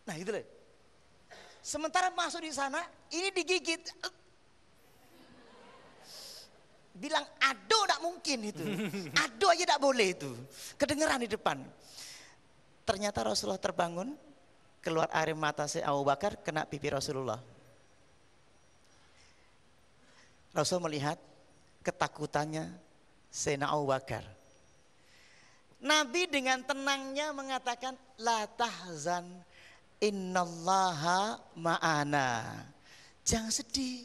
Nah itu loh. Sementara masuk di sana, ini digigit. Bilang ado tidak mungkin itu. Ado aja tidak boleh itu. Kedengeran di depan. Ternyata Rasulullah terbangun, keluar air mata si Abu Bakar, kena pipi Rasulullah. Rasul melihat ketakutannya Sayyidina Abu Bakar. Nabi dengan tenangnya mengatakan, la tahzan innallaha ma'ana. Jangan sedih,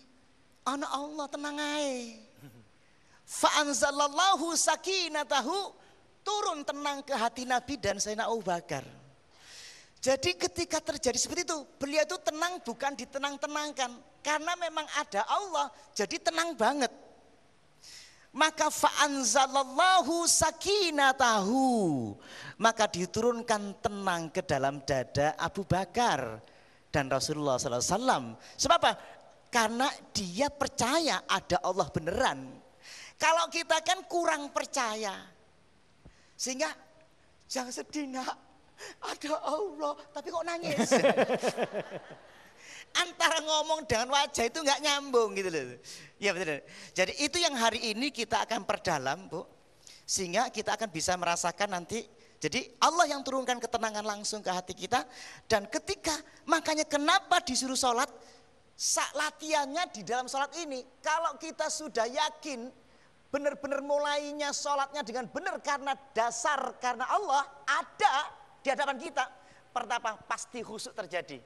anak Allah tenang aja. Fa'anzalallahu sakinatahu, turun tenang ke hati Nabi dan Sayyidina Abu Bakar. Jadi ketika terjadi seperti itu, beliau itu tenang bukan ditenang-tenangkan. Karena memang ada Allah, jadi tenang banget. Maka fa'anzalallahu sakinatahu, maka diturunkan tenang ke dalam dada Abu Bakar dan Rasulullah SAW. Sebab apa? Karena dia percaya ada Allah beneran. Kalau kita kan kurang percaya, sehingga jangan sedih nak, ada Allah, tapi kok nangis? Antara ngomong dengan wajah itu nggak nyambung gitu loh. Ya betul. Jadi itu yang hari ini kita akan perdalam, Bu. Sehingga kita akan bisa merasakan nanti. Jadi Allah yang turunkan ketenangan langsung ke hati kita. Dan ketika, makanya kenapa disuruh sholat, latihannya di dalam sholat ini. Kalau kita sudah yakin, benar-benar mulainya sholatnya dengan benar karena dasar, karena Allah ada di hadapan kita. Pertama, pasti khusyuk terjadi.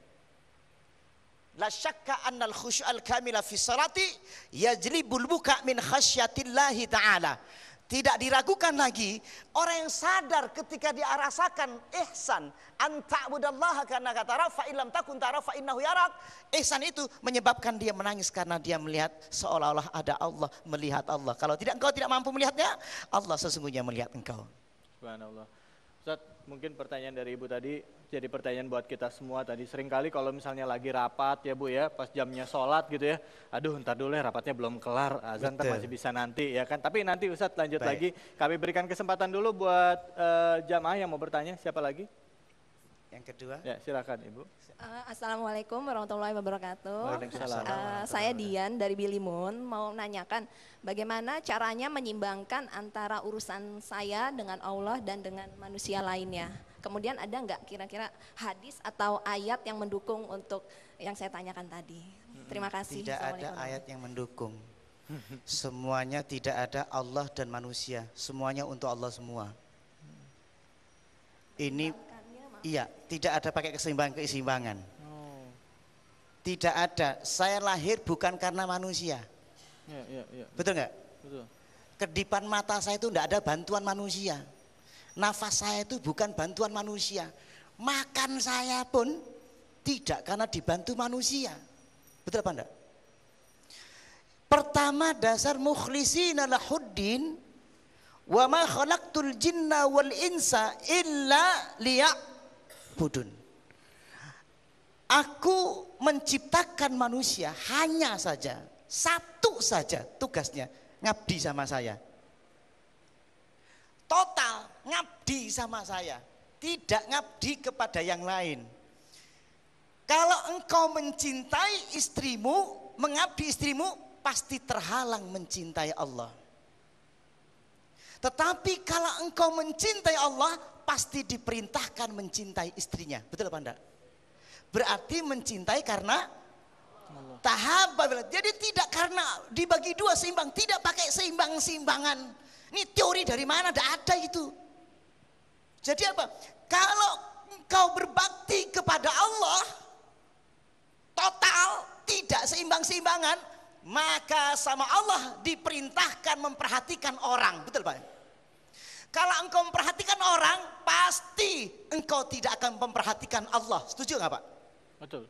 La syakka annal khusyu'al kamila fi salati yajlibul buka min khasyatillahi ta'ala. Tidak diragukan lagi orang yang sadar ketika dia rasakan ihsan, an ta'budallaha karena tara fa illam takun tara fa innahu yarak. Ihsan itu menyebabkan dia menangis karena dia melihat seolah-olah ada Allah, melihat Allah. Kalau tidak, engkau tidak mampu melihatnya, Allah sesungguhnya melihat engkau. Subhanallah. Ustaz, mungkin pertanyaan dari Ibu tadi jadi pertanyaan buat kita semua tadi. Seringkali kalau misalnya lagi rapat ya Bu ya, pas jamnya sholat gitu ya, aduh ntar dulu ya rapatnya belum kelar, azan ntar masih bisa nanti ya kan. Tapi nanti Ustaz lanjut lagi, kami berikan kesempatan dulu buat jamaah yang mau bertanya, siapa lagi? Yang kedua? Ya silakan Ibu. Assalamualaikum warahmatullahi wabarakatuh. Waalaikumsalam. Saya Dian dari Bilimun, mau nanyakan bagaimana caranya menyimbangkan antara urusan saya dengan Allah dan dengan manusia lainnya. Kemudian ada nggak kira-kira hadis atau ayat yang mendukung untuk yang saya tanyakan tadi? Terima kasih. Tidak ada ayat yang mendukung. Semuanya tidak ada Allah dan manusia. Semuanya untuk Allah semua. Ini iya, tidak ada pakai keseimbangan. Tidak ada. Saya lahir bukan karena manusia. Ya. Betul nggak? Betul. Kedipan mata saya itu tidak ada bantuan manusia. Nafas saya itu bukan bantuan manusia. Makan saya pun tidak karena dibantu manusia. Betul apa enggak? Pertama dasar mukhlishina lahuddin wa ma khalaqtul jinna wal insa illa liya'budun. Aku menciptakan manusia hanya saja, satu saja tugasnya, ngabdi sama saya. Total ngabdi sama saya, tidak ngabdi kepada yang lain. Kalau engkau mencintai istrimu, mengabdi istrimu, pasti terhalang mencintai Allah. Tetapi kalau engkau mencintai Allah, pasti diperintahkan mencintai istrinya. Betul apa enggak? Berarti mencintai karena tahabba. Jadi tidak karena dibagi dua seimbang, tidak pakai seimbang-seimbangan. Ini teori dari mana? Tidak ada itu. Jadi apa? Kalau engkau berbakti kepada Allah total, tidak seimbang-seimbangan, maka sama Allah diperintahkan memperhatikan orang. Betul Pak? Kalau engkau memperhatikan orang, pasti engkau tidak akan memperhatikan Allah. Setuju nggak Pak? Betul.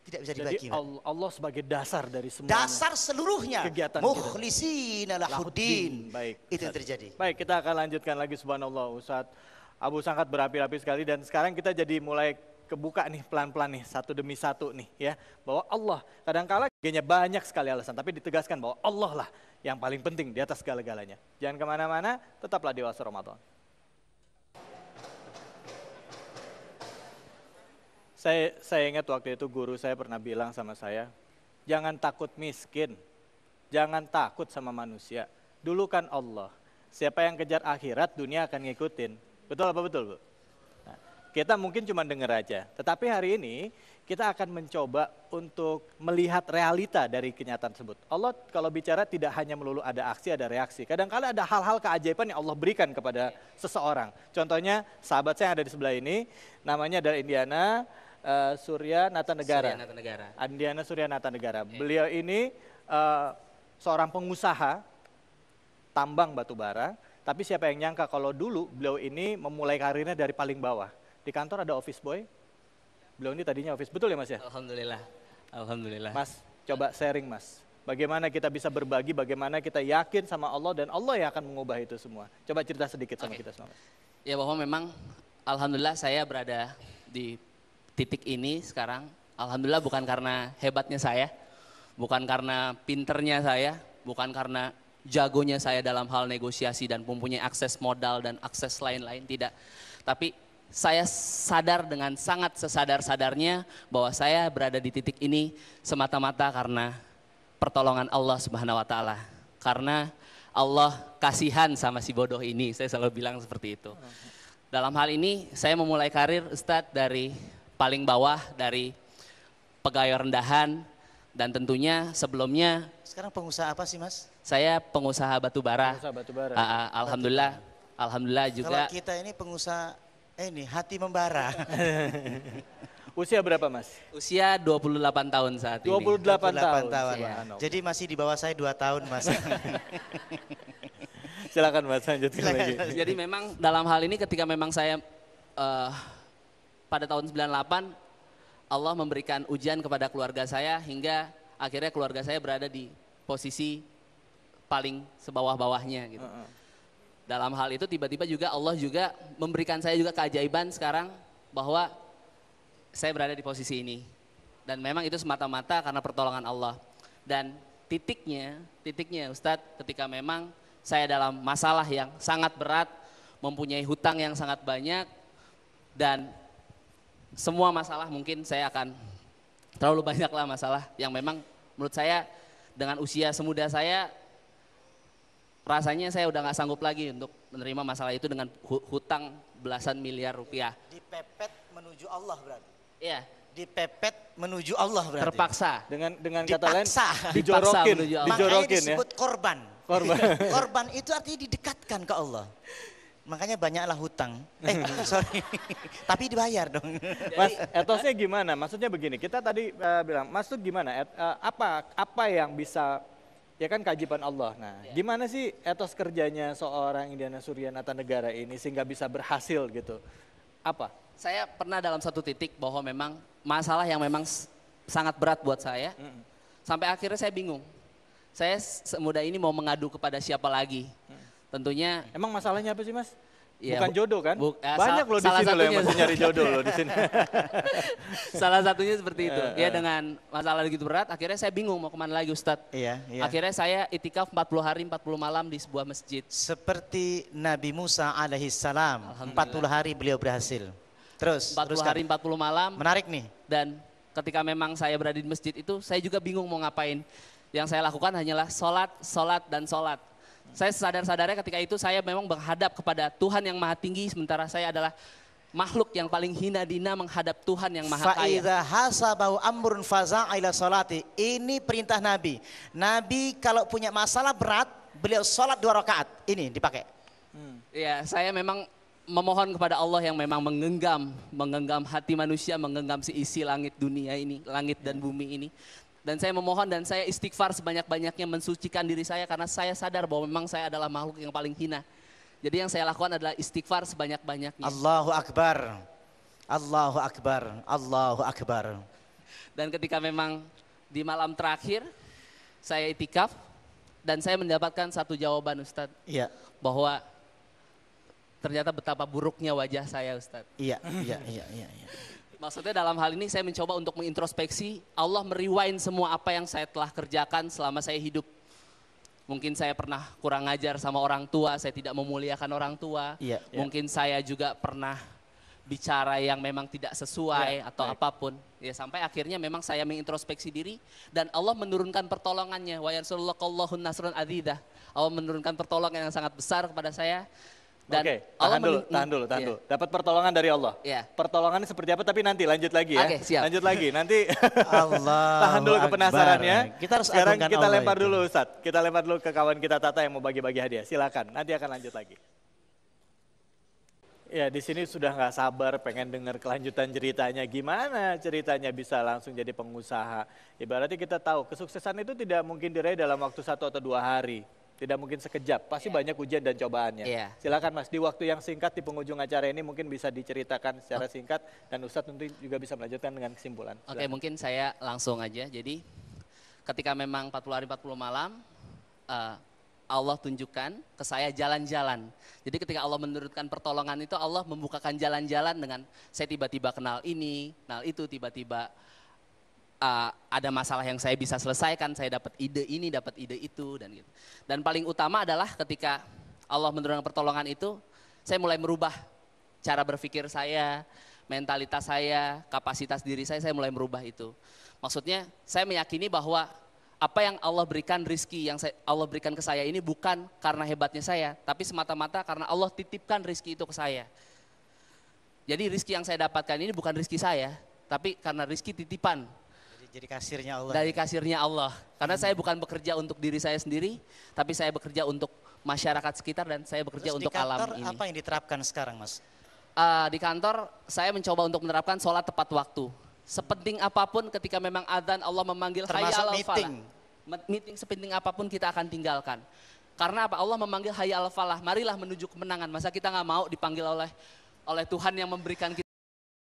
Tidak bisa dibagi. Jadi Allah sebagai dasar dari semuanya. Dasar seluruhnya. Kegiatan mukhlishina lahuddin. Baik. Itu yang terjadi. Baik, kita akan lanjutkan lagi subhanallah Ustaz. Abu Sangkat berapi-api sekali dan sekarang kita jadi mulai kebuka nih pelan-pelan nih satu demi satu nih ya. Bahwa Allah kadang-kala banyak sekali alasan tapi ditegaskan bahwa Allah lah yang paling penting di atas segala-galanya. Jangan kemana-mana, tetaplah di Dewasa Ramadan. Saya ingat waktu itu guru saya pernah bilang sama saya, jangan takut miskin, jangan takut sama manusia. Dulu kan Allah, siapa yang kejar akhirat dunia akan ngikutin. Betul apa betul, Bu? Nah, kita mungkin cuma dengar aja, tetapi hari ini kita akan mencoba untuk melihat realita dari kenyataan tersebut. Allah kalau bicara tidak hanya melulu ada aksi, ada reaksi. Kadang-kala ada hal-hal keajaiban yang Allah berikan kepada seseorang. Contohnya sahabat saya yang ada di sebelah ini, namanya adalah Surya Natanegara. Andiana Surya Natanegara. Beliau ini seorang pengusaha tambang batu bara, tapi siapa yang nyangka kalau dulu beliau ini memulai karirnya dari paling bawah. Di kantor ada office boy, beliau ini tadinya office, betul ya Mas ya? Alhamdulillah. Mas, coba sharing Mas. Bagaimana kita bisa berbagi, bagaimana kita yakin sama Allah dan Allah yang akan mengubah itu semua. Coba cerita sedikit sama kita semua. Ya bahwa memang alhamdulillah saya berada di titik ini sekarang. Alhamdulillah bukan karena hebatnya saya, bukan karena pinternya saya, bukan karena jagonya saya dalam hal negosiasi dan mempunyai akses modal dan akses lain-lain, tidak. Tapi saya sadar dengan sangat sesadar-sadarnya bahwa saya berada di titik ini semata-mata karena pertolongan Allah Subhanahu wa taala. Karena Allah kasihan sama si bodoh ini, saya selalu bilang seperti itu. Dalam hal ini saya memulai karir Ustadz dari paling bawah, dari pegawai rendahan, dan tentunya sebelumnya. Sekarang pengusaha apa sih Mas? Saya pengusaha batu bara. Pengusaha batu bara. Alhamdulillah juga. Kalau kita ini pengusaha hati membara. Usia berapa Mas? Usia 28 tahun saat ini. 28 tahun. Ya. Jadi masih di bawah saya 2 tahun Mas. Silakan Mas, lanjutkan lagi. Jadi memang dalam hal ini ketika memang saya pada tahun 98 Allah memberikan ujian kepada keluarga saya hingga akhirnya keluarga saya berada di posisi paling sebawah-bawahnya gitu. Dalam hal itu tiba-tiba juga Allah juga memberikan saya juga keajaiban sekarang bahwa saya berada di posisi ini. Dan memang itu semata-mata karena pertolongan Allah. Dan titiknya Ustadz ketika memang saya dalam masalah yang sangat berat, mempunyai hutang yang sangat banyak, dan semua masalah mungkin saya akan terlalu banyaklah masalah yang memang menurut saya dengan usia semuda saya rasanya saya udah nggak sanggup lagi untuk menerima masalah itu dengan hutang belasan miliar rupiah. Dipepet menuju Allah berarti. Iya. Dipepet menuju Allah berarti. Terpaksa. Dengan kata lain dijorokin dijorokin Makanya ya. disebut korban. Korban itu artinya didekatkan ke Allah. Makanya banyaklah hutang. Sorry. Tapi dibayar dong. Mas, etosnya gimana? Maksudnya begini, kita tadi bilang, Mas tuh gimana? Apa yang bisa, ya kan keajaiban Allah. Nah, gimana sih etos kerjanya seorang Indiana Surya Natanegara ini sehingga bisa berhasil gitu? Apa? Saya pernah dalam satu titik bahwa memang masalah yang memang sangat berat buat saya. Sampai akhirnya saya bingung. Saya semudah ini mau mengadu kepada siapa lagi? Tentunya. Emang masalahnya apa sih Mas? Ya, bukan jodoh kan? Banyak loh di salah sini loh yang satunya. masih nyari jodoh loh di sini. Salah satunya seperti itu. Ya dengan masalah begitu berat, akhirnya saya bingung mau kemana lagi Ustadz. Iya. Akhirnya saya itikaf 40 hari 40 malam di sebuah masjid. Seperti Nabi Musa alaihissalam, 40 hari beliau berhasil. Terus 40 hari 40 malam. Menarik nih. Dan ketika memang saya berada di masjid itu, saya juga bingung mau ngapain. Yang saya lakukan hanyalah sholat, dan sholat. Saya sadar-sadarnya ketika itu saya memang menghadap kepada Tuhan yang maha tinggi, sementara saya adalah makhluk yang paling hina dina menghadap Tuhan yang maha kaya. Fa'idha hasabahu amrun faza'a ila sholati. Ini perintah Nabi. Nabi kalau punya masalah berat, beliau sholat 2 rakaat. Ini dipakai. Ya, saya memang memohon kepada Allah yang memang menggenggam hati manusia, menggenggam seisi langit dunia ini, langit dan bumi ini. Dan saya memohon dan saya istighfar sebanyak-banyaknya mensucikan diri saya karena saya sadar bahwa memang saya adalah makhluk yang paling hina. Jadi yang saya lakukan adalah istighfar sebanyak-banyaknya. Allahu Akbar. Allahu Akbar. Allahu Akbar. Dan ketika memang di malam terakhir saya itikaf dan saya mendapatkan satu jawaban Ustadz. Iya. Bahwa ternyata betapa buruknya wajah saya Ustadz. Iya. Maksudnya dalam hal ini saya mencoba untuk mengintrospeksi, Allah merewind semua apa yang saya telah kerjakan selama saya hidup. Mungkin saya pernah kurang ajar sama orang tua, saya tidak memuliakan orang tua. Iya. Mungkin saya juga pernah bicara yang memang tidak sesuai atau baik. apapun. Ya sampai akhirnya memang saya mengintrospeksi diri dan Allah menurunkan pertolongannya. Wa yansurullahu nasrun adzidah. Allah menurunkan pertolongan yang sangat besar kepada saya. Dan Oke, Allah tahan dulu. Iya. Dapat pertolongan dari Allah. Iya. Pertolongannya seperti apa? Tapi nanti lanjut lagi ya. Oke, siap. Lanjut lagi. Nanti Allahu tahan dulu Akbar. kepenasarannya. Kita harus Sekarang agungkan kita Allah lempar itu. dulu Ustadz. Kita lempar dulu ke kawan kita Tata yang mau bagi-bagi hadiah. Silakan. Nanti akan lanjut lagi. Ya di sini sudah nggak sabar pengen dengar kelanjutan ceritanya. Gimana ceritanya bisa langsung jadi pengusaha? Ibaratnya kita tahu kesuksesan itu tidak mungkin diraih dalam waktu 1 atau 2 hari. Tidak mungkin sekejap, pasti banyak ujian dan cobaannya. Iya. Silakan Mas, di waktu yang singkat di penghujung acara ini mungkin bisa diceritakan secara singkat dan Ustadz tentu juga bisa melanjutkan dengan kesimpulan. Oke, Silakan. mungkin saya langsung aja. Jadi ketika memang 40 hari 40 malam Allah tunjukkan ke saya jalan-jalan. Jadi ketika Allah menurunkan pertolongan itu Allah membukakan jalan-jalan dengan saya tiba-tiba kenal ini, kenal itu, tiba-tiba ada masalah yang saya bisa selesaikan, saya dapat ide ini, dapat ide itu dan gitu. Dan paling utama adalah ketika Allah menurunkan pertolongan itu, saya mulai merubah cara berpikir saya, mentalitas saya, kapasitas diri saya mulai merubah itu. Maksudnya saya meyakini bahwa apa yang Allah berikan rizki yang Allah berikan ke saya ini bukan karena hebatnya saya, tapi semata-mata karena Allah titipkan rizki itu ke saya. Jadi rizki yang saya dapatkan ini bukan rizki saya, tapi karena rizki titipan. Jadi kasirnya Allah. Dari kasirnya Allah. Karena saya bukan bekerja untuk diri saya sendiri, tapi saya bekerja untuk masyarakat sekitar dan saya bekerja Terus untuk di kantor alam ini. apa yang diterapkan sekarang, Mas? Di kantor saya mencoba untuk menerapkan sholat tepat waktu. Sepenting apapun ketika memang adzan Allah memanggil hayya Termasuk alal falah. meeting. Meeting sepenting apapun kita akan tinggalkan. Karena apa? Allah memanggil hayya alal falah, marilah menuju kemenangan. Masa kita nggak mau dipanggil oleh Tuhan yang memberikan